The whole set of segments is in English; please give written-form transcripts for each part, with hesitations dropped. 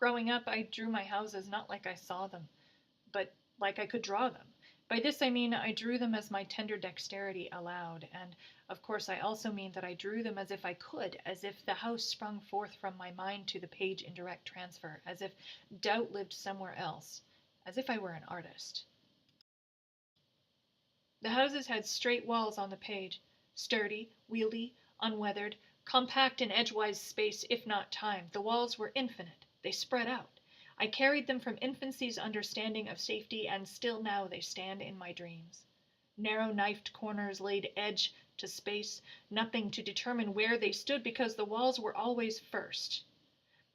Growing up, I drew my houses not like I saw them, but like I could draw them. By this I mean I drew them as my tender dexterity allowed, and of course I also mean that I drew them as if I could, as if the house sprung forth from my mind to the page in direct transfer, as if doubt lived somewhere else, as if I were an artist. The houses had straight walls on the page, sturdy, wieldy, unweathered, compact in edgewise space if not time. The walls were infinite, they spread out. I carried them from infancy's understanding of safety, and still now they stand in my dreams. Narrow knifed corners laid edge to space, nothing to determine where they stood because the walls were always first.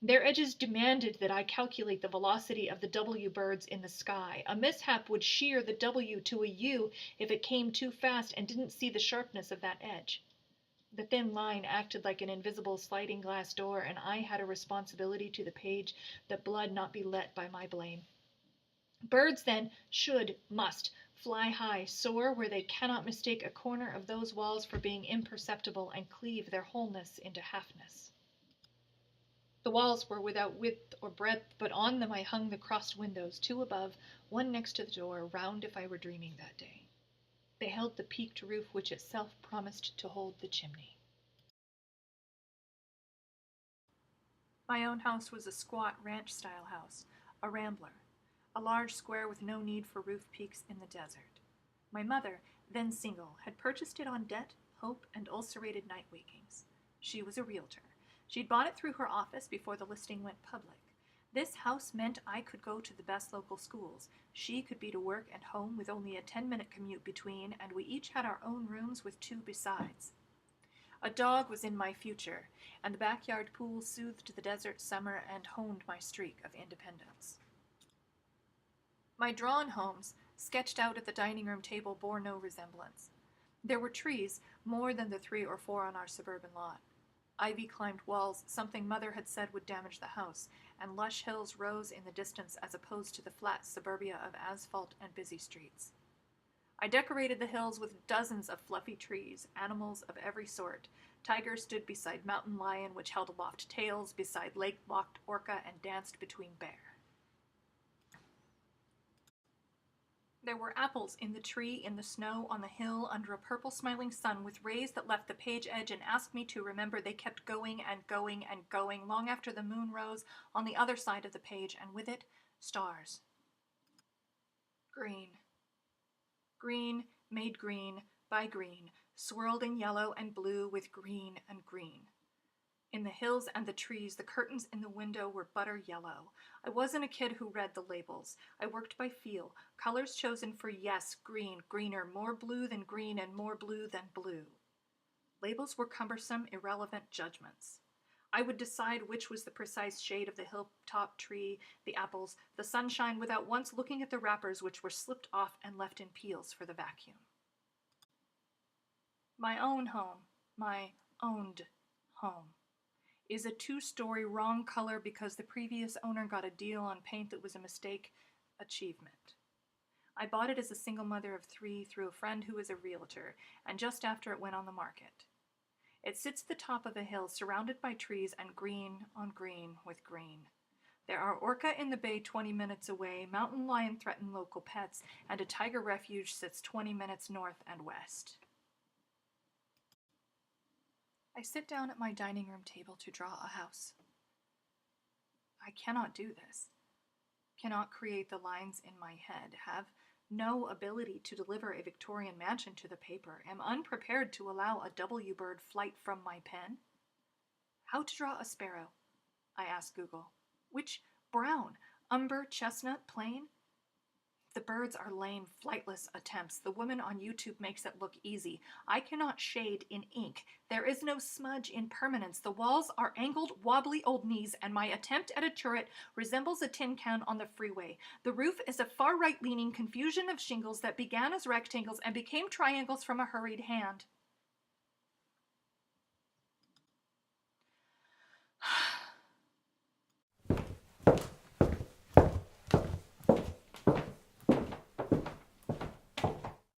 Their edges demanded that I calculate the velocity of the W birds in the sky. A mishap would shear the W to a U if it came too fast and didn't see the sharpness of that edge. The thin line acted like an invisible sliding glass door, and I had a responsibility to the page that blood not be let by my blame. Birds, then, must, fly high, soar where they cannot mistake a corner of those walls for being imperceptible, and cleave their wholeness into halfness. The walls were without width or breadth, but on them I hung the crossed windows, two above, one next to the door, round if I were dreaming that day. They held the peaked roof which itself promised to hold the chimney. My own house was a squat ranch-style house, a rambler, a large square with no need for roof peaks in the desert. My mother, then single, had purchased it on debt, hope, and ulcerated night wakings. She was a realtor. She'd bought it through her office before the listing went public. This house meant I could go to the best local schools. She could be to work and home with only a 10-minute commute between, and we each had our own rooms with two besides. A dog was in my future, and the backyard pool soothed the desert summer and honed my streak of independence. My drawn homes, sketched out at the dining room table, bore no resemblance. There were trees, more than the 3 or 4 on our suburban lot. Ivy climbed walls, something Mother had said would damage the house, and lush hills rose in the distance as opposed to the flat suburbia of asphalt and busy streets. I decorated the hills with dozens of fluffy trees, animals of every sort. Tiger stood beside mountain lion, which held aloft tails, beside lake-locked orca, and danced between bear. There were apples in the tree, in the snow, on the hill, under a purple smiling sun with rays that left the page edge and asked me to remember they kept going and going and going long after the moon rose on the other side of the page, and with it, stars. Green. Green, made green, by green, swirled in yellow and blue with green and green. In the hills and the trees, the curtains in the window were butter yellow. I wasn't a kid who read the labels. I worked by feel, colors chosen for yes, green, greener, more blue than green, and more blue than blue. Labels were cumbersome, irrelevant judgments. I would decide which was the precise shade of the hilltop tree, the apples, the sunshine, without once looking at the wrappers which were slipped off and left in peels for the vacuum. My own home, my owned home, is a 2-story wrong color because the previous owner got a deal on paint that was a mistake achievement. I bought it as a single mother of 3 through a friend who was a realtor, and just after it went on the market. It sits at the top of a hill surrounded by trees and green on green with green. There are orca in the bay 20 minutes away, mountain lion threaten local pets, and a tiger refuge sits 20 minutes north and west. I sit down at my dining room table to draw a house. I cannot do this, cannot create the lines in my head, have no ability to deliver a Victorian mansion to the paper, am unprepared to allow a W-bird flight from my pen. How to draw a sparrow? I asked Google. Which brown? Umber, chestnut, plain? The birds are lame, flightless attempts. The woman on YouTube makes it look easy. I cannot shade in ink. There is no smudge in permanence. The walls are angled, wobbly old knees, and my attempt at a turret resembles a tin can on the freeway. The roof is a far right-leaning confusion of shingles that began as rectangles and became triangles from a hurried hand.